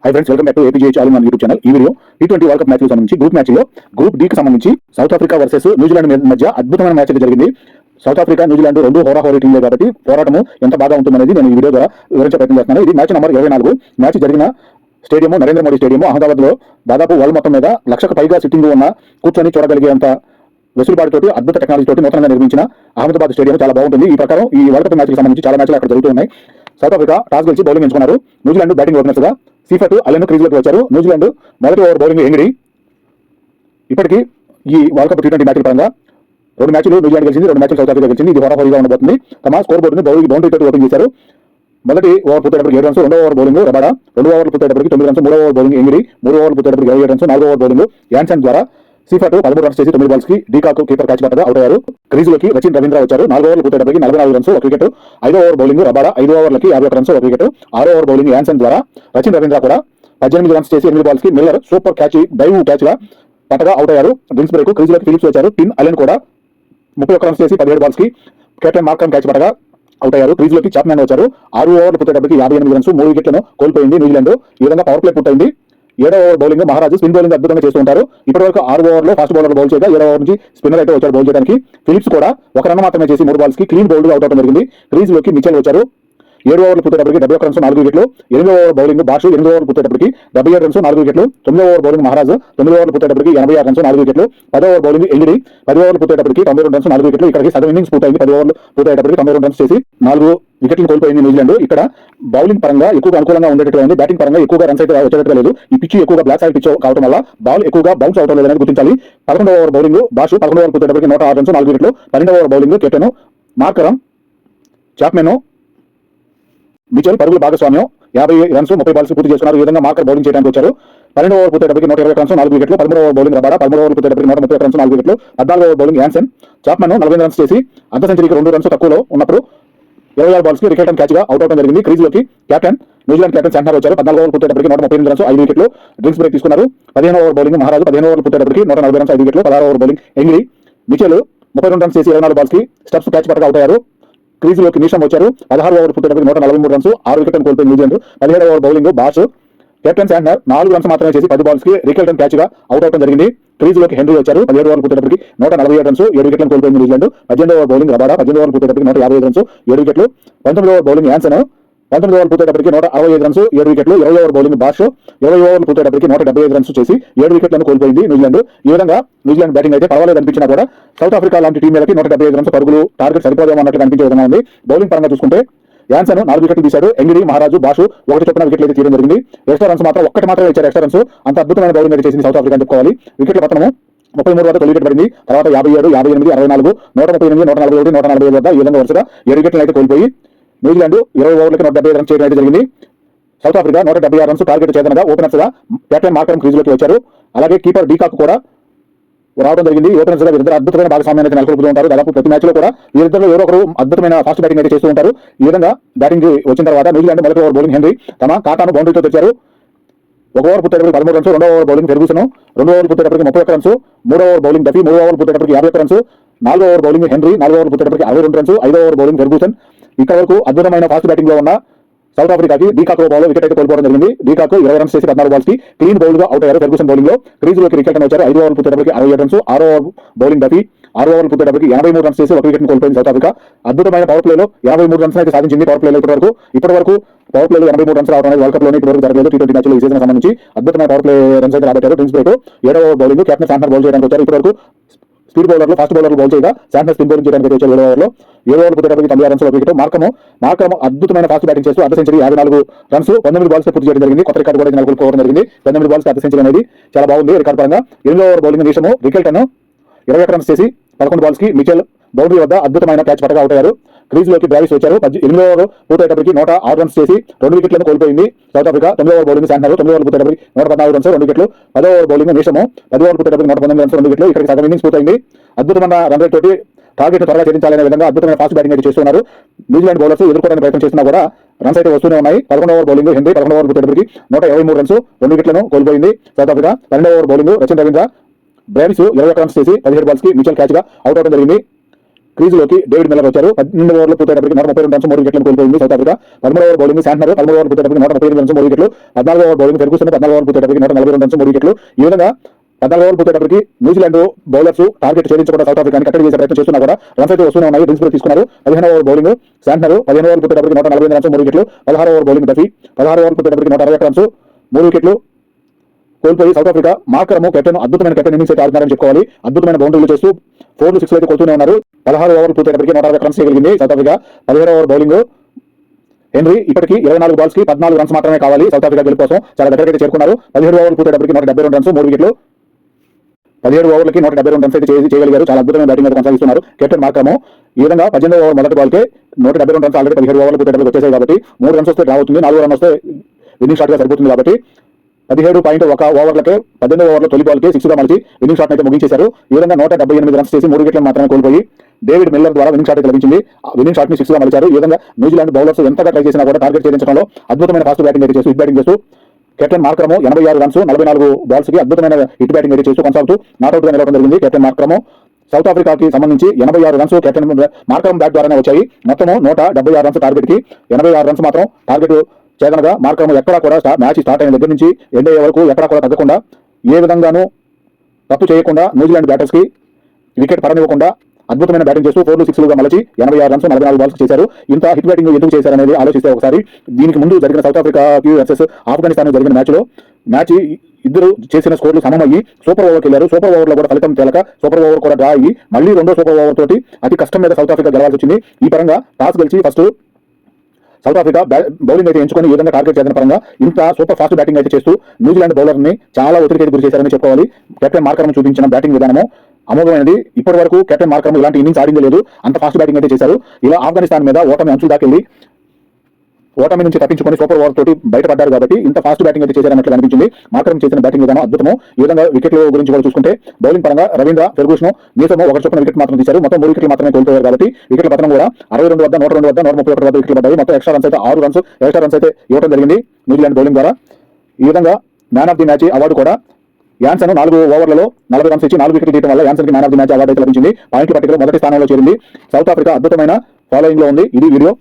High friends, welcome back to APGH all in one YouTube channel. ఈ video T20 world cup match సంబంధించి group match లో group D కి సంబంధించి south Africa versus New Zealand మధ్య అద్భుతమైన match అయితే జరిగింది. సౌత్ ఆఫ్రికా న్యూజిలాండ్ రెండు హోరాహోరీ టీంలే కాబట్టి పోరాటం ఎంత బాగా ఉంటుందనేది నేను ఈ వీడియో ద్వారా వివరించే ప్రయత్నం చేస్తున్నాను. ఇది మ్యాచ్ నెంబర్ 24. మ్యాచ్ జరిగిన స్టేడియం నరేంద్ర మోడీ స్టేడియం అహ్మదాబాద్ లో దాదాపు వరల్డ్ మొత్తం మీద 1,00,000కు పైగా సిట్టింగ్ ఉన్న కూర్చొని చూడగలిగేంత వెసులుబాటుతోటి అద్భుత టెక్నాలజీ తోటి నూతనంగా నిర్మించిన అహ్మదాబాద్ స్టేడియం చాలా బాగుంటుంది. ఈ ప్రకారం ఈ వరల్డ్ కప్ మ్యాచ్ కి సంబంధించి చాలా మ్యాచ్లు అక్కడ జరుగుతున్నాయి. సౌత్ ఆఫ్రికా టాస్ గెలిచి బౌలింగ్ ఎంచుకున్నారు. న్యూజిలాండ్ బ్యాటింగ్ ఓపెనర్స్ గా సీఫర్ట్ అలెన్ క్రీజ్లోకి వచ్చారు. న్యూజిలాండ్ మొదటి ఓవర్ బౌలింగ్ ఎంగిడి. ఇప్పటికీ ఈ వరల్డ్ కప్ T20 మ్యాచ్ల పరంగా 2 మ్యాచ్లు న్యూజిలాండ్ గెలిచింది, 2 మ్యాచ్లు సౌత్ ఆఫ్రికా గెలిచింది. ఇది హోరాహోరీగా ఉండబోతుంది. తమ స్కోర్ బోర్డుని బౌండరీ తోటి ఓపెన్ చేశారు. మొదటి ఓవర్ పూర్తయ్యేటప్పటికి 7 రన్స్, 2వ ఓవర్ బౌలింగ్ రబాడా, 2 ఓవర్లు పూర్తయ్యేటప్పటికి 9 రన్స్, 3వ ఓవర్ బౌలింగ్ ఎంగిడి, 3వ ఓవర్ పూర్తయ్యేటప్పటికి 27 రన్స్, 4వ ఓవర్ బౌలింగ్ యాన్సన్ ద్వారా సీఫర్ట్ 13 రన్స్ చేసి 9 బాల్స్ కి డీకాక్ కీపర్ క్యాచ్ పట్టగా అవుట్ అయ్యారు. క్రీజులోకి రచిన్ రవీంద్ర వచ్చారు. 4 ఓవర్లు పూర్తయ్యేటప్పటికి 44 రన్స్, 1 వికెట్. 5వ over bowling Rabada 5 ఓవర్లకి 51 runs, 1 wicket. 6వ ఓవర్ బౌలింగ్ యాన్సన్ ద్వారా రచిన్ రవీంద్ర కూడా 18 రన్స్ చేసి 8 బాల్స్ కి Miller super catch dive catch గా పట్టగా అవుట్ అయ్యారు. Drinks break. క్రీజులోకి ఫిలిప్స్ వచ్చారు. టిన్ అలెన్ కూడా 31 రన్స్ చేసి 17 బాల్స్ కి కెప్టెన్ మార్కమ్ క్యాచ్ పట్టగా అవుట్ అయ్యారు. క్రీజులోకి చాప్మెన్ వచ్చారు. 6 ఓవర్లు పూర్తయ్యేటప్పటికి 58 రన్స్, 3 వికెట్లను కోల్పోయింది న్యూజిలాండ్. ఈ విధంగా పవర్ ప్లే పూర్తయింది. 7వ ఓవర్ బౌలింగ్ మహారాజు స్పిన్ బౌలింగ్ అద్భుతంగా చేస్తూ ఉంటారు. ఇప్పటివరకు 6 ఓవర్లో ఫాస్ట్ బౌలర్ బౌల్ చేయగా 7వ ఓవర్ నుంచి స్పిన్నర్ అయితే వచ్చారు బౌల్ చేయడానికి. ఫిలిప్స్ కూడా 1 రన్ మాత్రమే చేసి 3 బాల్స్ కి క్లీన్ బౌల్డ్ గా అవుట్ అవడం జరిగింది. క్రీజులోకి మిచెల్ వచ్చారు. 7 ఓవర్లు పూర్తయ్యేటప్పటికి 71 రన్స్, 4 వికెట్లు. 8వ ఓవర్ బౌలింగ్ బాషు 8 ఓవర్లు పూర్తయ్యేటప్పటికి 77 రన్స్, 4 వికెట్లు. 9వ ఓవర్ బౌలింగ్ మహారాజు 9 ఓవర్లు పూర్తయ్యేటప్పటికి 86 రన్స్, 4 వికెట్లు. 10వ ఓవర్ బౌలింగ్ ఎంగిడి 10 ఓవర్లు పూర్తయ్యేటప్పటికి 92 రన్స్, 4 వికెట్లు. ఇక్కడికి సగం ఇన్నింగ్స్ పూర్తయింది. 10 ఓవర్లు పూర్తయ్యేటప్పటికి 92 రన్స్ చేసి 4 వికెట్లు కోల్పోయింది న్యూజిలాండ్. ఇక్కడ బౌలింగ్ పరంగా ఎక్కువగా అనుకూలంగా ఉండేటట్టుగా ఉంది. బ్యాటింగ్ పరంగా ఎక్కువగా రన్స్ అయితే వచ్చేటట్టుగా లేదు. ఈ పిచ్ ఎక్కువగా బ్లాక్ సైడ్ పిచ్ కావడం వల్ల బాల్ ఎక్కువగా బౌన్స్ అవడం లేదని గుర్తించాలి. 11వ ఓవర్ బౌలింగ్ బాషు 11 ఓవర్ పూర్తయ్యేటప్పటికి 106 రన్స్, 4 వికెట్లు. 12వ over bowling captain Markram Chapman Mitchell పరుగుల భాగస్వామ్యం 50 రన్స్, 30 బాల్స్ పూర్తి చేసుకున్నారు. ఈ విధంగా మార్కర్ బౌలింగ్ చేయడానికి వచ్చారు. 12వ ఓవర్ పూర్తయ్యేటప్పటికి 120 రన్స్, 4 వికెట్లు. 13వ ఓవర్ బౌలింగ్ రబాడా 13వ ఓవర్ పూర్తయ్యేటప్పటికి 131 రన్స్, 4 వికెట్లు. 14వ over bowling Jansen Chapman 40 runs చేసి అర్ధ సెంచరీకి 2 రన్స్ తక్కువలో ఉన్నప్పుడు 26 బాల్స్ కి రికెట్ క్యాచ్ గా అవుట్ అవడం జరిగింది. క్రీజులోకి కెప్టెన్ న్యూజిలాండ్ కెప్టెన్ శాంట్నర్ వచ్చారు. 14 ఓవర్ పూర్తయ్యేటప్పటికి 138 రన్స్, 5 వికెట్లు. డ్రింక్స్ బ్రేక్ తీసుకున్నారు. 15వ ఓవర్ బౌలింగ్ మహారాజు 15 ఓవర్లు పూర్తయ్యేటప్పటికి 140 రన్స్, 5 వికెట్లు. 16వ over bowling Ngidi Mitchell 32 runs చేసి 24 బాల్స్ కి స్టెప్స్ క్యాచ్ పట్టగా అవుట్ అయ్యారు. క్రీజులోకి నిషం వచ్చారు. 16 ఓవర్ పూర్తయ్యేటప్పటికి 143 రన్స్, 6 వికెట్లను కోల్పోయింది న్యూజిలాండ్. 17వ over bowling Bosch captain Santner 4 runs మాత్రమే చేసి 10 బాల్స్ కి రికెల్టన్ క్యాచ్ గా అవుట్ అవడం జరిగింది. క్రీజులోకి హెన్రీ వచ్చారు. 17 ఓవర్లు పూర్తయ్యేటప్పటికి 147 రన్స్, 7 వికెట్లను కోల్పోయింది న్యూజిలాండ్. 18వ ఓవర్ బౌలింగ్ రబాడా 18 ఓవర్లు పూర్తయ్యేటప్పటికి 155 రన్స్, 7 వికెట్లు. 19వ ఓవర్ బౌలింగ్ యాన్సన్ 19 ఓవర్లు పూర్తయ్యేటప్పటికి 165 రన్స్, 7 వికెట్లు. 20వ ఓవర్ బౌలింగ్ బాషు 20 ఓవర్లు పూర్తయ్యేటప్పటికి 175 రన్స్ చేసి 7 వికెట్లను కోల్పోయింది న్యూజిలాండ్. ఈ విధంగా న్యూజిలాండ్ బ్యాటింగ్ అయితే పర్వాలేదు అనిపించినా కూడా సౌత్ ఆఫ్రికా లాంటి టీంలకి 175 రన్స్ పరుగులు టార్గెట్ సరిపోదేమో అన్నట్లు కనిపించే విధంగా ఉంది. బౌలింగ్ పరంగా చూసుకుంటే యాన్సన్ 4 వికెట్లు తీశాడు. ఎంగిడి మహారాజు బాషు 1 చొప్పున వికెట్లు అయితే తీయడం జరిగింది. ఎక్స్ట్రా రన్స్ మాత్రం 1 మాత్రమే ఇచ్చారు. ఎక్స్ట్రా రన్స్ అంత అద్భుతమైన బౌలింగ్ అయితే చేసింది సౌత్ ఆఫ్రికా అని చెప్పుకోవాలి. వికెట్ల పతనము 33 వద్ద 9 వికెట్ పడింది. తర్వాత 57, 58, 64, 138, 141, 145 వద్ద ఈ విధంగా వరుసగా 7 వికెట్లు అయితే కోల్పోయి న్యూజిలాండ్ 20 ఓవర్లకి 175 రన్స్ చేయడం అయితే జరిగింది. సౌత్ ఆఫ్రికా 176 రన్స్ టార్గెట్ చేదనగా ఓపెనర్స్ గా కెప్టెన్ మార్కరమ్ క్రీజులోకి వచ్చారు. అలాగే కీపర్ డీకాక్ కూడా రావడం జరిగింది. ఓపెనర్స్ గా వీరిద్దరు అద్భుతమైన భాగస్వామ్యాన్ని అయితే నెలకొల్పుతూ ఉంటారు. దాదాపు ప్రతి మ్యాచ్ లో కూడా వీరిద్దరు ఎవరో ఒకరు అద్భుతమైన ఫాస్ట్ బ్యాటింగ్ అయితే చేస్తూ ఉంటారు. ఈ విధంగా బ్యాటింగ్ వచ్చిన తర్వాత న్యూజిలాండ్ మొదటి ఓవర్ బౌలింగ్ హెన్రీ తమ ఖాతాను బౌండరీతో తెచ్చారు. 1 ఓవర్ పూర్తయ్యేటప్పటికి 13 రన్స్, 2వ ఓవర్ బౌలింగ్ ఫెర్గూసన్ 2 ఓవర్ పూర్తయ్యేటప్పటికి 31 రన్స్, 3వ ఓవర్ బౌలింగ్ డఫీ 3వ ఓవర్ పూర్తయ్యేటప్పటికి 51 రన్స్, 4వ ఓవర్ బౌలింగ్ హెన్రీ 4వ ఓవర్ పూర్తయ్యేటప్పటికి 62 రన్స్, 5వ ఓవర్ బౌలింగ్ ఫెర్గూసన్. ఇక్కడ వరకు అద్భుతమైన ఫాస్ట్ బ్యాటింగ్ లో ఉన్న సౌత్ ఆఫ్రికాకి డీకాక్ బాల్ వికెట్ అయితే కోల్పోవడం జరిగింది. డీకాక్ 20 రన్స్ చేసి 14 బాల్స్ కి క్లీన్ బౌల్డ్ గా అవుట్ అయ్యారు. ఫెర్గూసన్ బౌలింగ్ లో క్రీజులోకి రికెట్ వచ్చారు. 5 ఓవర్లు పూర్తయ్యేటప్పటికి 67 రన్స్, 6వ ఓవర్ బౌలింగ్ డఫీ 6 ఓవర్లు పూర్తయ్యేటప్పటికి 83 రన్స్ చేసి 1 వికెట్ కోల్పోయింది సౌత్ ఆఫ్రికా. అద్భుతమైన పవర్ ప్లేలో 83 రన్స్ అయితే సాధించింది. పవర్ ప్లేలో ఇప్పటివరకు పవర్ ప్లేలో 83 రన్స్ రావడం అనేది వరల్డ్ కప్ లోనే ఇప్పటివరకు జరగలేదు. T20 మ్యాచ్ లో ఈ సీజన్ సంబంధించి అద్భుతమైన పవర్ ప్లే రన్స్ అయితే రాబట్టారు. డ్రింక్స్ బ్రేక్ 7వ over bowling captain Santner bowl చేయడానికి వచ్చారు. ఇప్పటివరకు స్పీడ్ బౌలర్లు ఫాస్ట్ బౌలర్లు బౌల్ చేయగా శాంట్నర్ స్పిన్ బౌలింగ్ చేయడానికి వచ్చారు. 7వ ఓవర్లో 7 ఓవర్లు పూర్తయ్యేటప్పటికి 96 రన్స్, 1 వికెట్. మార్కరమ్ అద్భుతమైన ఫాస్ట్ బ్యాటింగ్ చేస్తూ అర్ధ సెంచరీ 54 రన్స్ 19 బాల్స్ పూర్తి చేయడం జరిగింది. కొత్త రికార్డు కూడా నెలకొల్పుకోవడం జరిగింది. 19 బాల్స్ అర్ధ సెంచరీ అనేది చాలా బాగుంది రికార్డు పరంగా. 8వ ఓవర్ బౌలింగ్ నిషము రికెల్టన్ 21 రన్స్ చేసి 11 బాల్స్ కి మిచెల్ బౌండరీ వద్ద అద్భుతమైన క్యాచ్ పట్టగా అవుట్ అయ్యారు. క్రీజులోకి బ్రావిస్ వచ్చారు. 8వ ఓవర్ పూర్తయ్యేటప్పటికి 106 రన్స్ చేసి 2 వికెట్లను కోల్పోయింది సౌత్ ఆఫ్రికా. 9వ ఓవర్ బౌలింగ్ శాంట్నర్ 9 ఓవర్లు పూర్తయ్యేటప్పటికి 114 రన్స్, 2 వికెట్లు. 10వ ఓవర్ బౌలింగ్ నిషము 10 ఓవర్లు పూర్తయ్యేటప్పటికి 119 రన్స్, 2 వికెట్లు. ఇక్కడ సగం ఇన్నింగ్స్ పూర్తయింది. అద్భుతమైన రన్ రేట్ తోటి టార్గెట్ త్వరగా ఛేదించాలనే విధంగా అద్భుతమైన ఫాస్ట్ బ్యాటింగ్ అయితే చేస్తున్నారు. న్యూజిలాండ్ బౌలర్స్ ఎదుర్కోవడానికి ప్రయత్నం చేస్తున్నా కూడా రన్స్ అయితే వస్తూనే ఉన్నాయి. 11వ ఓవర్ బౌలింగ్ హెన్రీ 11 ఓవర్ పూర్తయ్యేటప్పటికి 123 రన్స్, 2 వికెట్లను కోల్పోయింది సౌత్ ఆఫ్రికా. 12వ over bowling Rachin Ravindra Brevis 21 runs చేసి 17 బాల్స్ కి మిచెల్ క్యాచ్ గా అవుట్ అవడం జరిగింది. క్రీజులోకి డేవిడ్ మిల్లర్ వచ్చారు. 12 ఓవర్లు పూర్తయ్యేటప్పటికి 132 రన్స్ 3 వికెట్లను కోల్పోయింది సౌత్ ఆఫ్రికా. 13వ ఓవర్ బౌలింగ్ శాంట్నర్, 13వ ఓవర్ పూర్తయ్యేటప్పటికి 138 రన్స్ 3 వికెట్లు. 14వ ఓవర్ బౌలింగ్ ఫెర్గుసన్, 14వ ఓవర్ పూర్తయ్యేటప్పటికి 142 రన్స్ 3 వికెట్లు. ఈ విధంగా 14 ఓవర్ పూర్తయ్యేటప్పటికి న్యూజిలాండ్ బౌలర్స్ టార్గెట్ ఛేదించకుండా సౌత్ ఆఫ్రికాని కట్టడి చేసే ప్రయత్నం చేస్తున్నా కూడా రన్స్ అయితే వస్తూనే ఉన్నాయి. డ్రింక్స్ తీసుకున్నారు. 15వ ఓవర్ బౌలింగ్ శాంట్నర్, 15 ఓవర్ పూర్తయ్యేటప్పటికి 148 రన్స్ 3 వికెట్లు. 16వ ఓవర్ బౌలింగ్ డఫీ, 16 ఓవర్ పూర్తయ్యేటప్పటికి 161 రన్స్ 3 వికెట్లు కోల్పోయి సౌత్ ఆఫ్రికా మార్కరము కెప్టెన్ అద్భుతమైన కెప్టెన్ ఇన్నింగ్స్ అయితే ఆడుతున్నారని చెప్పుకోవాలి. అద్భుతమైన బౌండరీలు చేస్తూ 4లు 6లు అయితే కొడుతూనే ఉన్నారు. 16 ఓవర్లు పూర్తయ్యేటప్పటికి 160 రన్స్ చేయగలిగింది సౌత్ ఆఫ్రికా. 17వ ఓవర్ బౌలింగ్ హెన్రీ, ఇప్పటికి 24 బాల్స్ కి 14 రన్స్ మాత్రమే కావాలి సౌత్ ఆఫ్రికా గెలుపు కోసం. చాలా దగ్గరికి చేరుకున్నారు. 17 ఓవర్లు పూర్తయ్యేటప్పటికి 172 రన్స్ 3 వికెట్లు. 17 ఓవర్లకి 172 రన్స్ అయితే చేయగలిగారు. చాలా అద్భుతమైన బ్యాటింగ్ అయితే కొనసాగిస్తున్నారు కెప్టెన్ మార్కరము. ఈ విధంగా 18వ ఓవర్ మొదటి బాల్కే 172 రన్స్ ఆల్రెడీ 17 ఓవర్లు పూర్తయ్యేటప్పటికి వచ్చేసాయి కాబట్టి 3 రన్స్ వస్తే డ్రా అవుతుంది. 4 రన్ వస్తే విన్నింగ్ షాట్ గా సరిపోతుంది కాబట్టి 17.1 ఓవర్లకే 18వ ఓవర్లో తొలి బాల్కి 6 గా మలిచి విన్నింగ్ షాట్ అయితే ముగించేశారు. ఈ విధంగా 178 రన్స్ చేసి 3 వికెట్లను మాత్రమే కోల్పోయి డేవిడ్ మిల్లర్ ద్వారా విన్నింగ్ షాట్ అయితే లభించింది. విన్నింగ్ షాట్ ని 6 గా మలిచారు. ఈ విధంగా న్యూజిలాండ్ బౌలర్స్ ఎంతగా ట్రై చేసినా కూడా టార్గెట్ ఛేదించడంలో అద్భుతమైన ఫాస్ట్ బ్యాటింగ్ అయితే చేస్తూ హిట్ బ్యాటింగ్ చేస్తూ కెప్టెన్ మార్కరము 86 రన్స్ 44 బాల్స్ కి అద్భుతమైన హిట్ బ్యాటింగ్ అయితే చేస్తూ కొనసాగుతూ నాట్అవుట్ గా నిలవడం జరిగింది. కెప్టెన్ మార్కరము సౌత్ ఆఫ్రికాకి సంబంధించి 86 రన్స్ కెప్టెన్ మార్కరం బ్యాట్ ద్వారానే వచ్చాయి. మొత్తము 176 రన్స్ టార్గెట్ కి 86 రన్స్ మాత్రం టార్గెట్ చేదనగా మార్కరం ఎక్కడా కూడా మ్యాచ్ స్టార్ట్ అయిన దగ్గర నుంచి ఎండ్ అయ్యే వరకు ఎక్కడా కూడా తగ్గకుండా ఏ విధంగానూ తప్పు చేయకుండా న్యూజిలాండ్ బ్యాటర్స్ కి వికెట్ పడనివ్వకుండా అద్భుతమైన బ్యాటింగ్ చేస్తూ 4లు 6లుగా మలచి 86 రన్స్ 44 బాల్స్ చేశారు. ఇంత హిట్ బ్యాటింగ్ ఎందుకు చేశారనేది ఆలోచిస్తే ఒకసారి దీనికి ముందు జరిగిన సౌత్ ఆఫ్రికాకి వర్సెస్ ఆఫ్ఘనిస్తాన్ జరిగిన మ్యాచ్ ఇద్దరు చేసిన స్కోర్లు సమమయ్యి సూపర్ ఓవర్కి వెళ్ళారు. సూపర్ ఓవర్లో కూడా ఫలితం తేలక సూపర్ ఓవర్ కూడా డ్రా అయ్యి మళ్ళీ రెండో సూపర్ ఓవర్ తోటి అతి కష్టం మీద సౌత్ ఆఫ్రికా గెలవాల్సి వచ్చింది. ఈ పరంగా టాస్ గెలిచి ఫస్ట్ సౌత్ ఆఫ్రికా బౌలింగ్ అయితే ఎంచుకొని ఈ విధంగా టార్గెట్ చేసిన పరంగా ఇంత సూపర్ ఫాస్ట్ బ్యాటింగ్ అయితే చేస్తూ న్యూజిలాండ్ బౌలర్ ని చాలా ఒత్తిడికి గురి చేశారని చెప్పుకోవాలి. కెప్టెన్ మార్కరం చూపించిన బ్యాటింగ్ విధానము అమోఘమైనది. ఇప్పటి వరకు కెప్టెన్ మార్కరం ఇలాంటి ఇన్నింగ్స్ ఆడింది లేదు. అంత ఫాస్ట్ బ్యాటింగ్ అయితే చేశారు. ఇలా ఆఫ్ఘనిస్తాన్ మీద ఓటమి అంచుల దాకెళ్ళి ఓటమి నుంచి తప్పించుకొని సూపర్ ఓవర్ తోటి బయటపడ్డారు కాబట్టి ఇంత ఫాస్ట్ బ్యాటింగ్ అయితే చేశారన్నట్లు అనిపించింది. మార్కరం చేసిన బ్యాటింగ్ విధానం అద్భుతము. ఈ విధంగా వికెట్ల గురించి కూడా చూసుకుంటే బౌలింగ్ పరంగా రవీంద్ర, ఫెర్గూసన్, నీసము ఒకటి చొప్పున వికెట్ మాత్రం తీశారు. మొత్తం 3 వికెట్లు మాత్రమే కోల్పోయారు కాబట్టి వికెట్ల పతనం కూడా 62 వద్ద 102 వద్ద 131 వద్ద వికెట్లు పడ్డాయి. మొత్తం ఎక్స్ట్రా రన్స్ అయితే 6 రన్స్ ఎక్స్ట్రా రన్స్ అయితే ఇవ్వడం జరిగింది న్యూజిలాండ్ బౌలింగ్ ద్వారా. ఈ విధంగా man of the match award కూడా యాన్సన్ 4 ఓవర్లలో 40 రన్స్ ఇచ్చి 4 వికెట్లు తీయడం వల్ల యాన్సన్ కి man of the match award అయితే లభించింది. పాయింట్ పట్టికలో మొదటి స్థానంలో చేరింది. సౌత్ ఆఫ్రికా అద్భుతమైన ఫాలోయింగ్ లో ఉంది. ఇది వీడియో.